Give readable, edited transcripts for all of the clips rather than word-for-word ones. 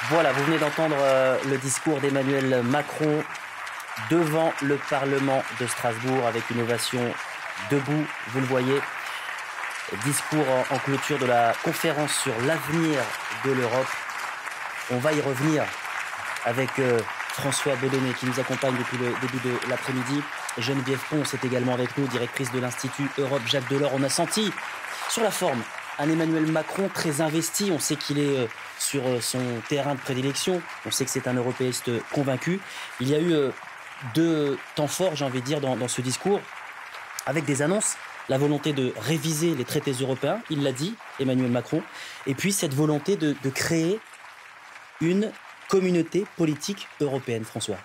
Voilà, vous venez d'entendre le discours d'Emmanuel Macron devant le Parlement de Strasbourg avec une ovation debout, vous le voyez. Discours en clôture de la conférence sur l'avenir de l'Europe. On va y revenir avec François Baudonnet qui nous accompagne depuis le début de l'après-midi. Geneviève Ponce est également avec nous, directrice de l'Institut Europe Jacques Delors. On a senti sur la forme un Emmanuel Macron très investi. On sait qu'il est sur son terrain de prédilection. On sait que c'est un européiste convaincu. Il y a eu deux temps forts, j'ai envie de dire, dans ce discours, avec des annonces. La volonté de réviser les traités européens, il l'a dit, Emmanuel Macron. Et puis cette volonté de créer une communauté politique européenne, François.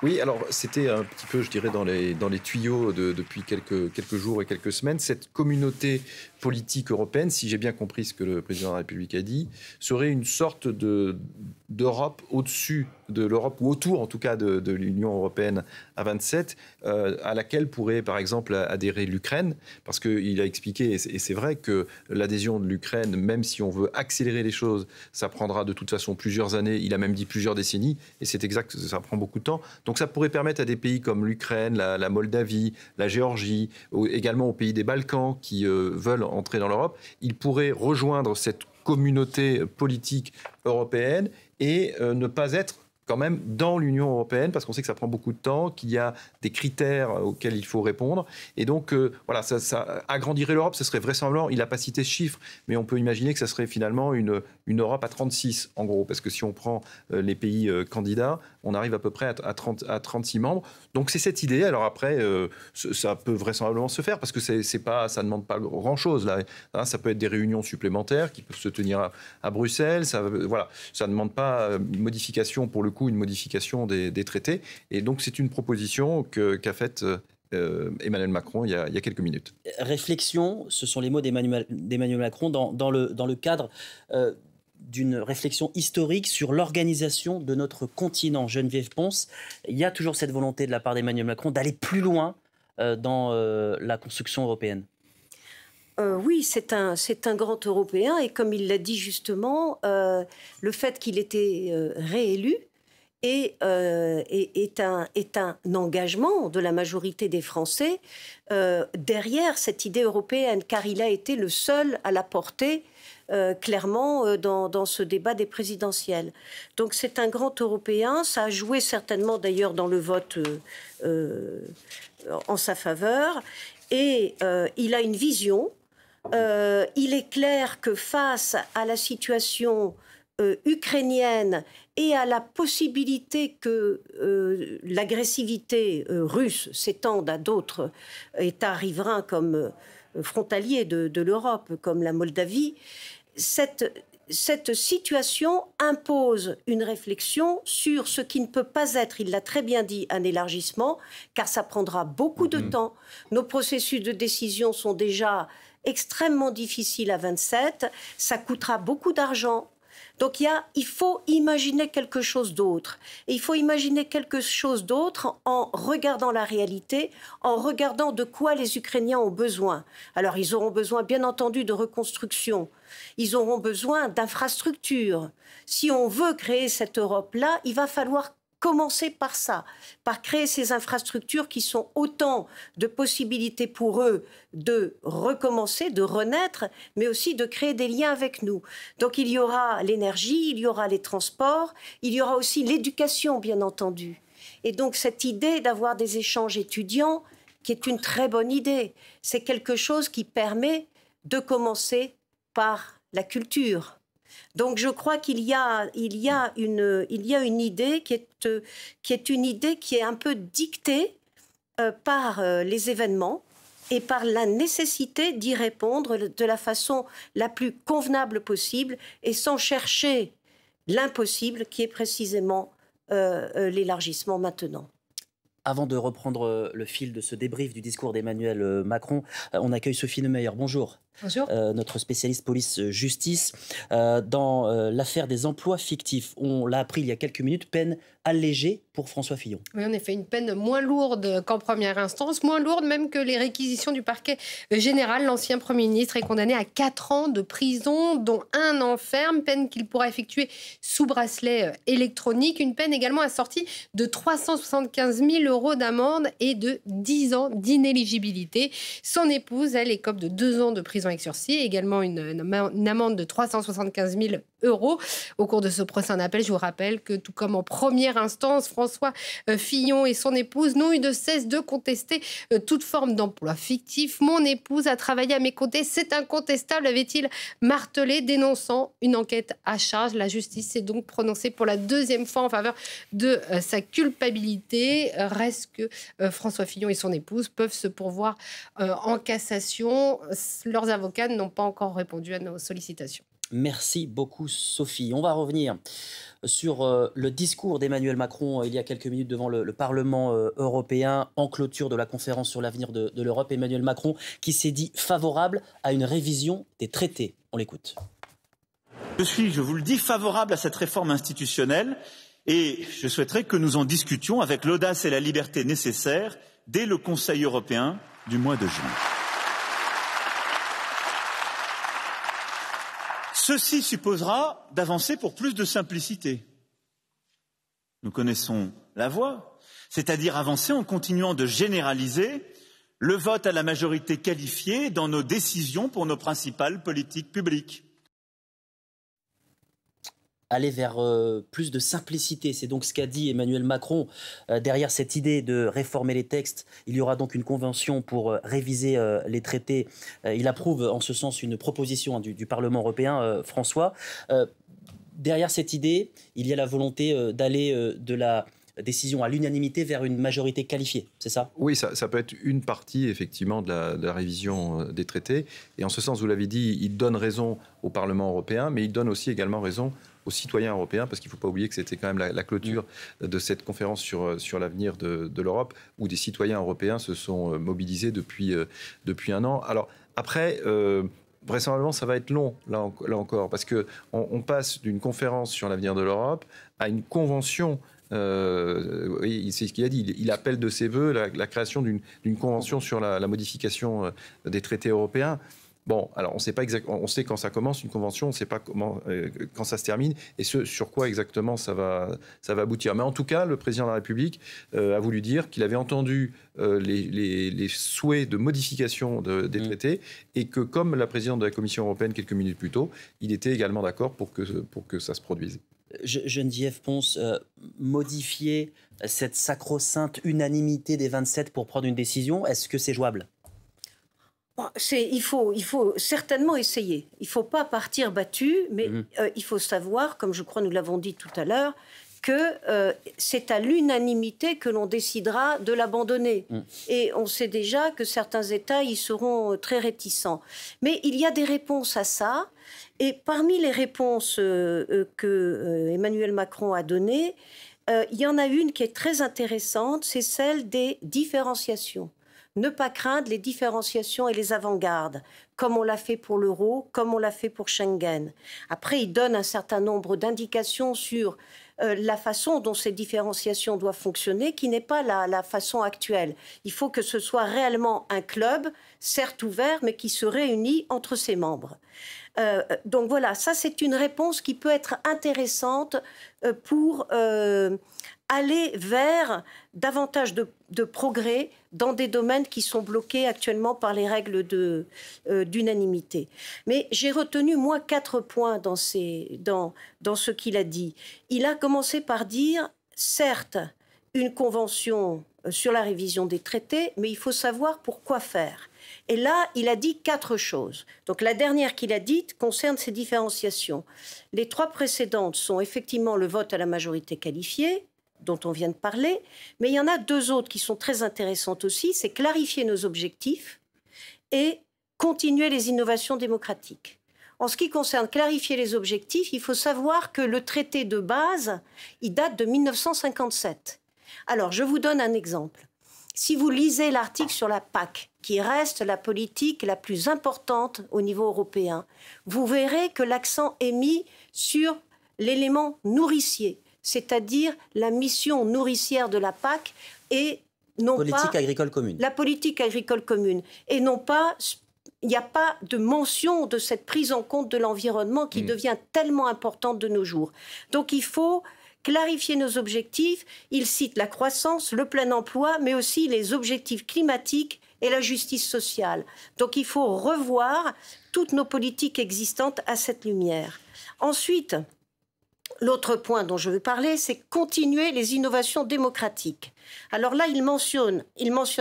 Oui, alors c'était un petit peu, je dirais, dans les tuyaux depuis quelques jours et quelques semaines. Cette communauté politique européenne, si j'ai bien compris ce que le président de la République a dit, serait une sorte d'Europe au-dessus de l'Europe, ou autour en tout cas de l'Union européenne à 27, à laquelle pourrait par exemple adhérer l'Ukraine, parce qu'il a expliqué, et c'est vrai que l'adhésion de l'Ukraine, même si on veut accélérer les choses, ça prendra de toute façon plusieurs années, il a même dit plusieurs décennies, et c'est exact, ça prend beaucoup de temps. Donc ça pourrait permettre à des pays comme l'Ukraine, la Moldavie, la Géorgie, également aux pays des Balkans qui veulent entrer dans l'Europe, ils pourraient rejoindre cette communauté politique européenne et ne pas être quand même dans l'Union européenne, parce qu'on sait que ça prend beaucoup de temps, qu'il y a des critères auxquels il faut répondre. Et donc, voilà, ça agrandirait l'Europe, ce serait vraisemblablement, il n'a pas cité ce chiffre, mais on peut imaginer que ça serait finalement une Europe à 36, en gros, parce que si on prend les pays candidats, on arrive à peu près à 36 membres. Donc c'est cette idée. Alors après, ça peut vraisemblablement se faire, parce que ça ne demande pas grand-chose. Là, hein, ça peut être des réunions supplémentaires qui peuvent se tenir à Bruxelles. Ça ne demande pas une modification, pour le coup, une modification des traités. Et donc c'est une proposition qu'a faite Emmanuel Macron il y a quelques minutes. Réflexion, ce sont les mots d'Emmanuel Macron dans le cadre d'une réflexion historique sur l'organisation de notre continent. Geneviève Ponce, il y a toujours cette volonté de la part d'Emmanuel Macron d'aller plus loin dans la construction européenne. Oui, c'est un grand Européen, et comme il l'a dit justement, le fait qu'il était réélu est un engagement de la majorité des Français derrière cette idée européenne, car il a été le seul à la porter clairement dans ce débat des présidentielles. Donc c'est un grand Européen, ça a joué certainement d'ailleurs dans le vote en sa faveur, et il a une vision. Il est clair que face à la situation ukrainienne et à la possibilité que l'agressivité russe s'étende à d'autres États riverains comme frontaliers de l'Europe, comme la Moldavie, cette situation impose une réflexion sur ce qui ne peut pas être, il l'a très bien dit, un élargissement, car ça prendra beaucoup de temps. Nos processus de décision sont déjà extrêmement difficiles à 27, ça coûtera beaucoup d'argent. Donc il faut imaginer quelque chose d'autre. Et il faut imaginer quelque chose d'autre en regardant la réalité, en regardant de quoi les Ukrainiens ont besoin. Alors ils auront besoin bien entendu de reconstruction, ils auront besoin d'infrastructures. Si on veut créer cette Europe-là, il va falloir commencer par ça, par créer ces infrastructures qui sont autant de possibilités pour eux de recommencer, de renaître, mais aussi de créer des liens avec nous. Donc il y aura l'énergie, il y aura les transports, il y aura aussi l'éducation, bien entendu. Et donc cette idée d'avoir des échanges étudiants, qui est une très bonne idée, c'est quelque chose qui permet de commencer par la culture. Donc je crois qu'il y a une idée qui est une idée qui est un peu dictée par les événements et par la nécessité d'y répondre de la façon la plus convenable possible et sans chercher l'impossible qui est précisément l'élargissement maintenant. Avant de reprendre le fil de ce débrief du discours d'Emmanuel Macron, on accueille Sophie Neumeyer. Bonjour. Bonjour. Notre spécialiste police-justice. Dans l'affaire des emplois fictifs, on l'a appris il y a quelques minutes, peine allégée pour François Fillon. Oui, en effet, une peine moins lourde qu'en première instance, moins lourde même que les réquisitions du parquet général. L'ancien Premier ministre est condamné à 4 ans de prison, dont 1 an ferme, peine qu'il pourra effectuer sous bracelet électronique. Une peine également assortie de 375 000 € d'amende et de 10 ans d'inéligibilité. Son épouse, elle, écope de 2 ans de prison avec sursis, également une amende de 375 000 €. Au cours de ce procès en appel, je vous rappelle que tout comme en première instance, François Fillon et son épouse n'ont eu de cesse de contester toute forme d'emploi fictif. Mon épouse a travaillé à mes côtés, c'est incontestable, avait-il martelé, dénonçant une enquête à charge. La justice s'est donc prononcée pour la 2e fois en faveur de sa culpabilité. Reste que François Fillon et son épouse peuvent se pourvoir en cassation. Leurs avocats n'ont pas encore répondu à nos sollicitations. Merci beaucoup, Sophie. On va revenir sur le discours d'Emmanuel Macron il y a quelques minutes devant le Parlement européen en clôture de la conférence sur l'avenir de l'Europe. Emmanuel Macron qui s'est dit favorable à une révision des traités. On l'écoute. Je vous le dis, favorable à cette réforme institutionnelle et je souhaiterais que nous en discutions avec l'audace et la liberté nécessaires dès le Conseil européen du mois de juin. Ceci supposera d'avancer pour plus de simplicité. Nous connaissons la voie, c'est-à-dire avancer en continuant de généraliser le vote à la majorité qualifiée dans nos décisions pour nos principales politiques publiques. Aller vers plus de simplicité, c'est donc ce qu'a dit Emmanuel Macron. Derrière cette idée de réformer les textes, il y aura donc une convention pour réviser les traités. Il approuve en ce sens une proposition du Parlement européen, François. Derrière cette idée, il y a la volonté d'aller de la décision à l'unanimité vers une majorité qualifiée, c'est ça? Oui, ça peut être une partie, effectivement, de la révision des traités. Et en ce sens, vous l'avez dit, il donne raison au Parlement européen, mais il donne aussi également raison aux citoyens européens, parce qu'il ne faut pas oublier que c'était quand même la clôture de cette conférence sur l'avenir de l'Europe, où des citoyens européens se sont mobilisés depuis 1 an. Alors, après... vraisemblablement, ça va être long, là encore, parce qu'on passe d'une conférence sur l'avenir de l'Europe à une convention. C'est ce qu'il a dit. Il appelle de ses voeux la création d'une convention sur la modification des traités européens. Bon, alors on sait pas exactement, on sait quand ça commence une convention, on ne sait pas quand ça se termine et sur quoi exactement ça va aboutir. Mais en tout cas, le président de la République a voulu dire qu'il avait entendu les souhaits de modification des traités et que, comme la présidente de la Commission européenne quelques minutes plus tôt, il était également d'accord pour que ça se produise. Geneviève Pons, modifier cette sacro-sainte unanimité des 27 pour prendre une décision, est-ce que c'est jouable ? Il faut certainement essayer. Il ne faut pas partir battu, mais il faut savoir, comme je crois nous l'avons dit tout à l'heure, que c'est à l'unanimité que l'on décidera de l'abandonner. Et on sait déjà que certains États y seront très réticents. Mais il y a des réponses à ça. Et parmi les réponses que Emmanuel Macron a données, il y en a une qui est très intéressante, c'est celle des différenciations. Ne pas craindre les différenciations et les avant-gardes, comme on l'a fait pour l'euro, comme on l'a fait pour Schengen. Après, il donne un certain nombre d'indications sur la façon dont ces différenciations doivent fonctionner, qui n'est pas la façon actuelle. Il faut que ce soit réellement un club, certes ouvert, mais qui se réunit entre ses membres. Donc voilà, ça c'est une réponse qui peut être intéressante pour aller vers davantage de progrès dans des domaines qui sont bloqués actuellement par les règles d'unanimité. Mais j'ai retenu, moi, 4 points dans ce qu'il a dit. Il a commencé par dire, certes, une convention sur la révision des traités, mais il faut savoir pourquoi faire. Et là, il a dit 4 choses. Donc la dernière qu'il a dite concerne ces différenciations. Les 3 précédentes sont effectivement le vote à la majorité qualifiée, dont on vient de parler, mais il y en a 2 autres qui sont très intéressantes aussi, c'est clarifier nos objectifs et continuer les innovations démocratiques. En ce qui concerne clarifier les objectifs, il faut savoir que le traité de base, il date de 1957. Alors, je vous donne un exemple. si vous lisez l'article sur la PAC, qui reste la politique la plus importante au niveau européen, vous verrez que l'accent est mis sur l'élément nourricier, c'est-à-dire la mission nourricière de la PAC et non politique pas agricole commune. La politique agricole commune. Et non pas, il n'y a pas de mention de cette prise en compte de l'environnement qui devient tellement importante de nos jours. Donc il faut clarifier nos objectifs. Il cite la croissance, le plein emploi, mais aussi les objectifs climatiques et la justice sociale. Donc il faut revoir toutes nos politiques existantes à cette lumière. Ensuite, l'autre point dont je veux parler, c'est continuer les innovations démocratiques. Alors là, il mentionne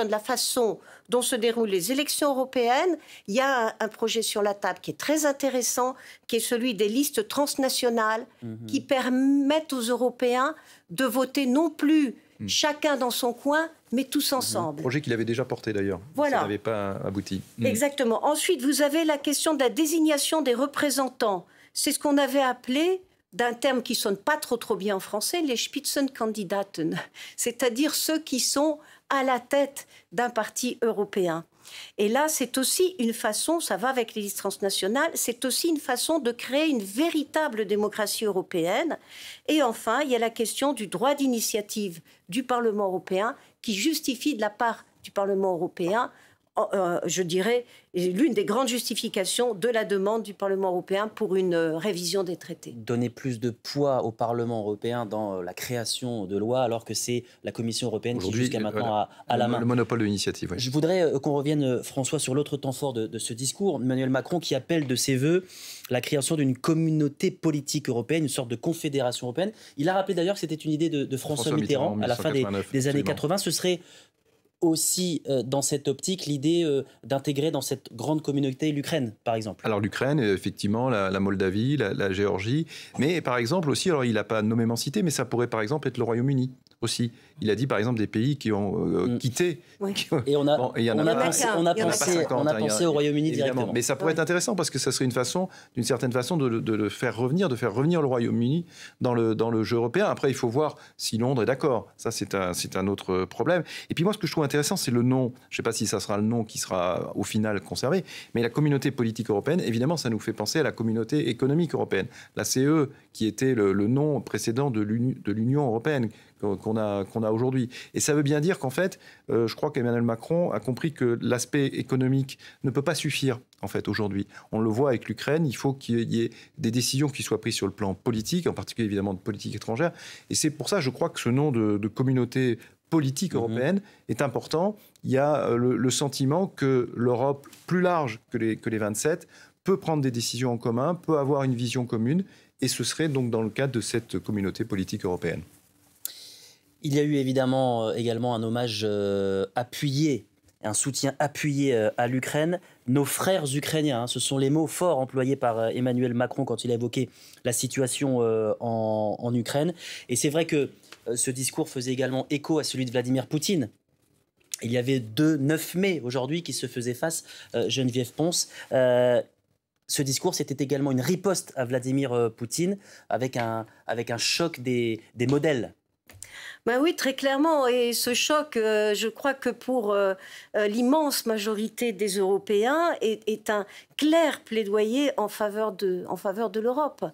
la façon dont se déroulent les élections européennes. Il y a un projet sur la table qui est très intéressant, qui est celui des listes transnationales, qui permettent aux Européens de voter non plus chacun dans son coin, mais tous ensemble. Projet qu'il avait déjà porté d'ailleurs. Voilà. Ça n'avait pas abouti. Exactement. Ensuite, vous avez la question de la désignation des représentants. C'est ce qu'on avait appelé, d'un terme qui sonne pas trop bien en français, les Spitzenkandidaten, c'est-à-dire ceux qui sont à la tête d'un parti européen. Et là, c'est aussi une façon, ça va avec les listes transnationales, c'est aussi une façon de créer une véritable démocratie européenne. Et enfin, il y a la question du droit d'initiative du Parlement européen qui justifie de la part du Parlement européen, je dirais, l'une des grandes justifications de la demande du Parlement européen pour une révision des traités. Donner plus de poids au Parlement européen dans la création de lois, alors que c'est la Commission européenne qui, jusqu'à maintenant, a la main. Le monopole de l'initiative, oui. Je voudrais qu'on revienne, François, sur l'autre temps fort de ce discours. Emmanuel Macron qui appelle de ses voeux la création d'une communauté politique européenne, une sorte de confédération européenne. Il a rappelé d'ailleurs que c'était une idée de François Mitterrand à la fin des années 80. Ce serait aussi dans cette optique l'idée d'intégrer dans cette grande communauté l'Ukraine, par exemple. Alors l'Ukraine, effectivement, la Moldavie, la Géorgie, mais par exemple aussi, alors il n'a pas nommément cité, mais ça pourrait par exemple être le Royaume-Uni aussi. Il a dit par exemple des pays qui ont quitté. Oui. Et on a pensé au Royaume-Uni directement. Mais ça pourrait être intéressant parce que ça serait une façon, d'une certaine façon, de faire revenir le Royaume-Uni dans le jeu européen. Après, il faut voir si Londres est d'accord. Ça, c'est un autre problème. Et puis moi, ce que je trouve intéressant, c'est le nom. Je ne sais pas si ça sera le nom qui sera au final conservé, mais la communauté politique européenne, évidemment, ça nous fait penser à la communauté économique européenne. La CE, qui était le nom précédent de l'Union européenne qu'on a aujourd'hui. Et ça veut bien dire qu'en fait, je crois qu'Emmanuel Macron a compris que l'aspect économique ne peut pas suffire, en fait, aujourd'hui. On le voit avec l'Ukraine, il faut qu'il y ait des décisions qui soient prises sur le plan politique, en particulier évidemment de politique étrangère. Et c'est pour ça, je crois que ce nom de communauté politique européenne est important. Il y a le sentiment que l'Europe, plus large que les 27, peut prendre des décisions en commun, peut avoir une vision commune, et ce serait donc dans le cadre de cette communauté politique européenne. Il y a eu évidemment également un hommage appuyé, un soutien appuyé à l'Ukraine. Nos frères ukrainiens, ce sont les mots forts employés par Emmanuel Macron quand il a évoqué la situation en Ukraine. Et c'est vrai que ce discours faisait également écho à celui de Vladimir Poutine. Il y avait 9 mai aujourd'hui qui se faisaient face, Geneviève Ponce. Ce discours, c'était également une riposte à Vladimir Poutine avec un choc des modèles. Ben oui, très clairement. Et ce choc, je crois que pour l'immense majorité des Européens, est un clair plaidoyer en faveur de l'Europe.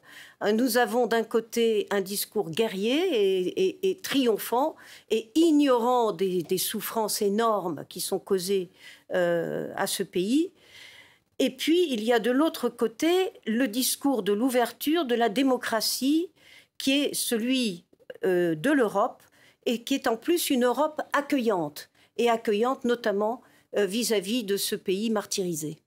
Nous avons d'un côté un discours guerrier et triomphant et ignorant des souffrances énormes qui sont causées à ce pays. Et puis, il y a de l'autre côté le discours de l'ouverture, de la démocratie, qui est celui de l'Europe, et qui est en plus une Europe accueillante, et accueillante notamment vis-à-vis de ce pays martyrisé.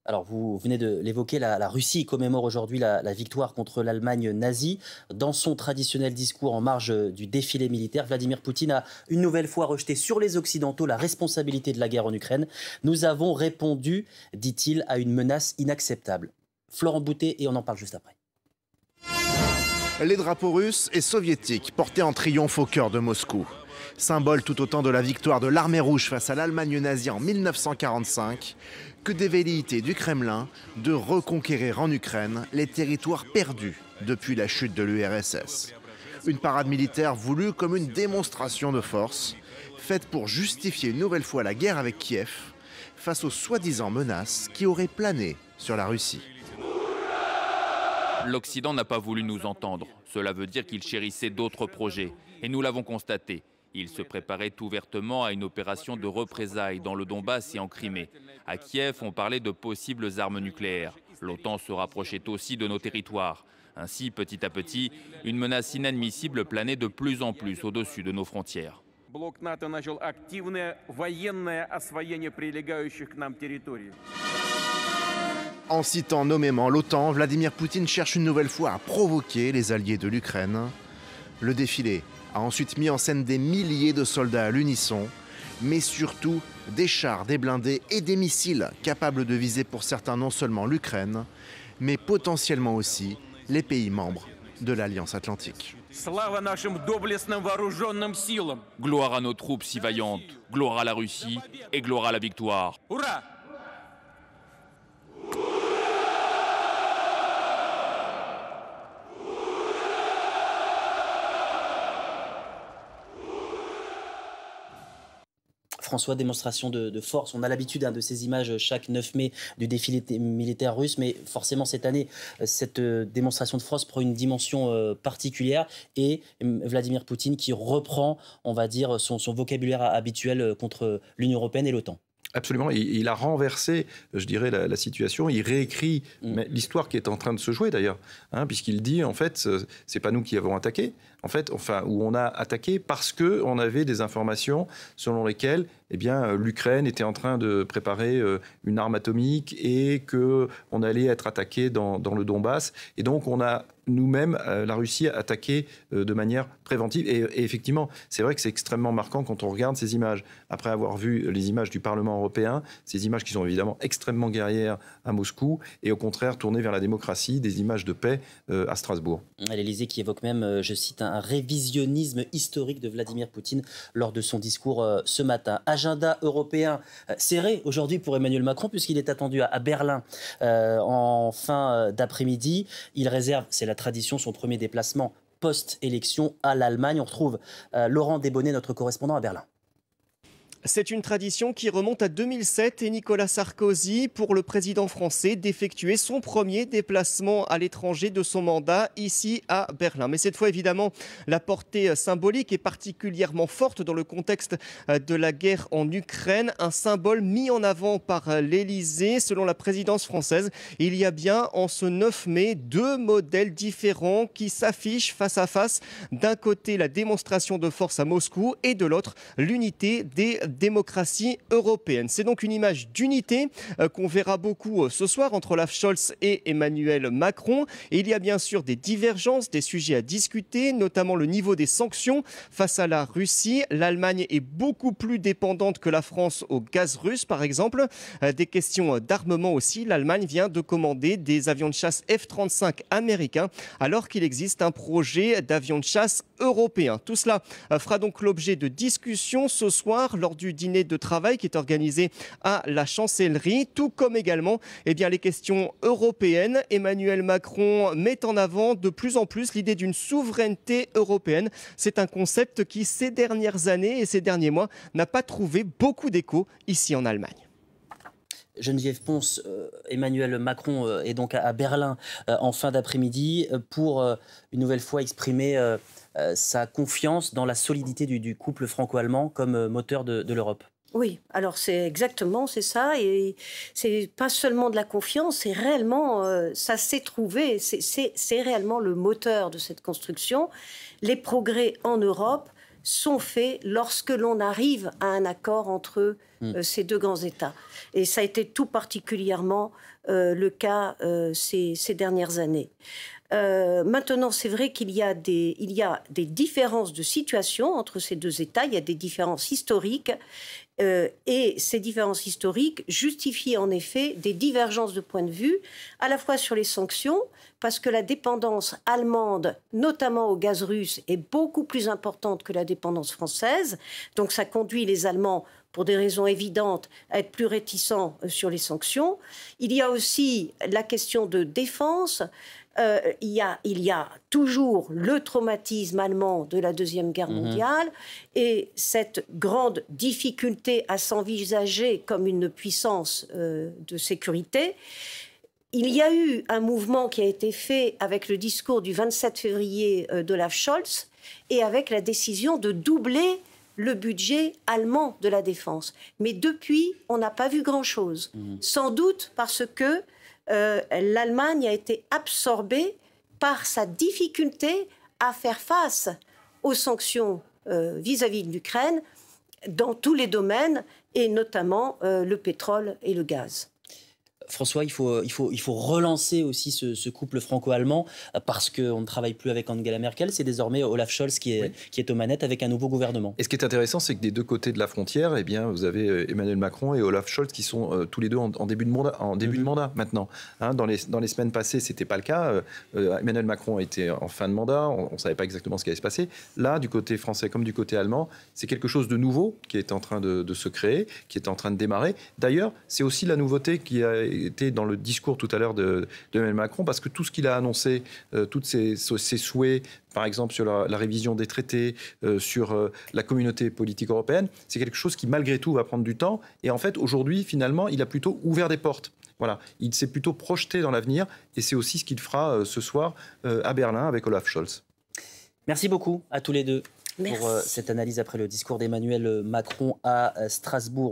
Alors, vous venez de l'évoquer, la Russie commémore aujourd'hui la victoire contre l'Allemagne nazie. Dans son traditionnel discours en marge du défilé militaire, Vladimir Poutine a une nouvelle fois rejeté sur les Occidentaux la responsabilité de la guerre en Ukraine. Nous avons répondu, dit-il, à une menace inacceptable. Florent Boutet, et on en parle juste après. Les drapeaux russes et soviétiques portés en triomphe au cœur de Moscou. Symbole tout autant de la victoire de l'armée rouge face à l'Allemagne nazie en 1945 que des velléités du Kremlin de reconquérir en Ukraine les territoires perdus depuis la chute de l'URSS. Une parade militaire voulue comme une démonstration de force, faite pour justifier une nouvelle fois la guerre avec Kiev, face aux soi-disant menaces qui auraient plané sur la Russie. L'Occident n'a pas voulu nous entendre. Cela veut dire qu'il chérissait d'autres projets. Et nous l'avons constaté. Il se préparait ouvertement à une opération de représailles dans le Donbass et en Crimée. À Kiev, on parlait de possibles armes nucléaires. L'OTAN se rapprochait aussi de nos territoires. Ainsi, petit à petit, une menace inadmissible planait de plus en plus au-dessus de nos frontières. En citant nommément l'OTAN, Vladimir Poutine cherche une nouvelle fois à provoquer les alliés de l'Ukraine. Le défilé a ensuite mis en scène des milliers de soldats à l'unisson, mais surtout des chars, des blindés et des missiles capables de viser pour certains non seulement l'Ukraine, mais potentiellement aussi les pays membres de l'Alliance Atlantique. Gloire à nos troupes si vaillantes, gloire à la Russie et gloire à la victoire. François, démonstration de force. On a l'habitude de ces images chaque 9 mai du défilé militaire russe, mais forcément cette année, cette démonstration de force prend une dimension particulière et Vladimir Poutine qui reprend, on va dire, son vocabulaire habituel contre l'Union européenne et l'OTAN. Absolument, il a renversé, je dirais, la situation. Il réécrit l'histoire qui est en train de se jouer d'ailleurs, puisqu'il dit en fait, c'est pas nous qui avons attaqué, où on a attaqué parce que on avait des informations selon lesquelles, l'Ukraine était en train de préparer une arme atomique et que on allait être attaqué dans le Donbass. Et donc on a nous-mêmes, la Russie a attaqué de manière préventive. Et effectivement, c'est vrai que c'est extrêmement marquant quand on regarde ces images. Après avoir vu les images du Parlement européen, ces images qui sont évidemment extrêmement guerrières à Moscou et au contraire tournées vers la démocratie, des images de paix à Strasbourg. L'Élysée qui évoque même, je cite, un révisionnisme historique de Vladimir Poutine lors de son discours ce matin. Agenda européen serré aujourd'hui pour Emmanuel Macron puisqu'il est attendu à Berlin en fin d'après-midi. Il réserve, c'est la tradition, son premier déplacement post-élection à l'Allemagne. On retrouve Laurent Desbonnets, notre correspondant à Berlin. C'est une tradition qui remonte à 2007 et Nicolas Sarkozy, pour le président français, d'effectuer son premier déplacement à l'étranger de son mandat ici à Berlin. Mais cette fois, évidemment, la portée symbolique est particulièrement forte dans le contexte de la guerre en Ukraine. Un symbole mis en avant par l'Élysée. Selon la présidence française, il y a bien en ce 9 mai 2 modèles différents qui s'affichent face à face. D'un côté, la démonstration de force à Moscou et de l'autre, l'unité des démocratie européenne. C'est donc une image d'unité qu'on verra beaucoup ce soir entre Olaf Scholz et Emmanuel Macron. Et il y a bien sûr des divergences, des sujets à discuter, notamment le niveau des sanctions face à la Russie. L'Allemagne est beaucoup plus dépendante que la France au gaz russe, par exemple. Des questions d'armement aussi. L'Allemagne vient de commander des avions de chasse F-35 américains, alors qu'il existe un projet d'avion de chasse européen. Tout cela fera donc l'objet de discussions ce soir lors du dîner de travail qui est organisé à la chancellerie, tout comme également les questions européennes. Emmanuel Macron met en avant de plus en plus l'idée d'une souveraineté européenne. C'est un concept qui, ces dernières années et ces derniers mois, n'a pas trouvé beaucoup d'écho ici en Allemagne. Geneviève Pons, Emmanuel Macron est donc à Berlin en fin d'après-midi pour une nouvelle fois exprimer sa confiance dans la solidité du couple franco-allemand comme moteur de l'Europe. Oui, alors c'est ça, et c'est pas seulement de la confiance, c'est réellement, ça s'est trouvé, c'est réellement le moteur de cette construction. Les progrès en Europe sont faits lorsque l'on arrive à un accord entre ces deux grands États. Et ça a été tout particulièrement le cas ces dernières années. Maintenant, c'est vrai qu'il y a des différences de situation entre ces deux États, il y a des différences historiques, et ces différences historiques justifient en effet des divergences de point de vue, à la fois sur les sanctions, parce que la dépendance allemande, notamment au gaz russe, est beaucoup plus importante que la dépendance française. Donc ça conduit les Allemands, pour des raisons évidentes, à être plus réticents sur les sanctions. Il y a aussi la question de défense. il y a toujours le traumatisme allemand de la Deuxième Guerre mondiale et cette grande difficulté à s'envisager comme une puissance de sécurité. Il y a eu un mouvement qui a été fait avec le discours du 27 février d'Olaf Scholz et avec la décision de doubler le budget allemand de la défense. Mais depuis, on n'a pas vu grand-chose. Sans doute parce que l'Allemagne a été absorbée par sa difficulté à faire face aux sanctions vis-à-vis de l'Ukraine dans tous les domaines, et notamment le pétrole et le gaz. François, il faut relancer aussi ce couple franco-allemand parce qu'on ne travaille plus avec Angela Merkel. C'est désormais Olaf Scholz qui est aux manettes avec un nouveau gouvernement. Et ce qui est intéressant, c'est que des deux côtés de la frontière, eh bien, vous avez Emmanuel Macron et Olaf Scholz qui sont tous les deux en début de mandat maintenant. Hein, dans les semaines passées, ce n'était pas le cas. Emmanuel Macron était en fin de mandat. On ne savait pas exactement ce qui allait se passer. Là, du côté français comme du côté allemand, c'est quelque chose de nouveau qui est en train de se créer, qui est en train de démarrer. D'ailleurs, c'est aussi la nouveauté qui a été dans le discours tout à l'heure de Emmanuel Macron, parce que tout ce qu'il a annoncé, tous ses souhaits, par exemple sur la révision des traités, sur la communauté politique européenne, c'est quelque chose qui malgré tout va prendre du temps. Et en fait, aujourd'hui, finalement, il a plutôt ouvert des portes. Voilà, il s'est plutôt projeté dans l'avenir, et c'est aussi ce qu'il fera ce soir à Berlin avec Olaf Scholz. Merci beaucoup à tous les deux Merci pour cette analyse après le discours d'Emmanuel Macron à Strasbourg.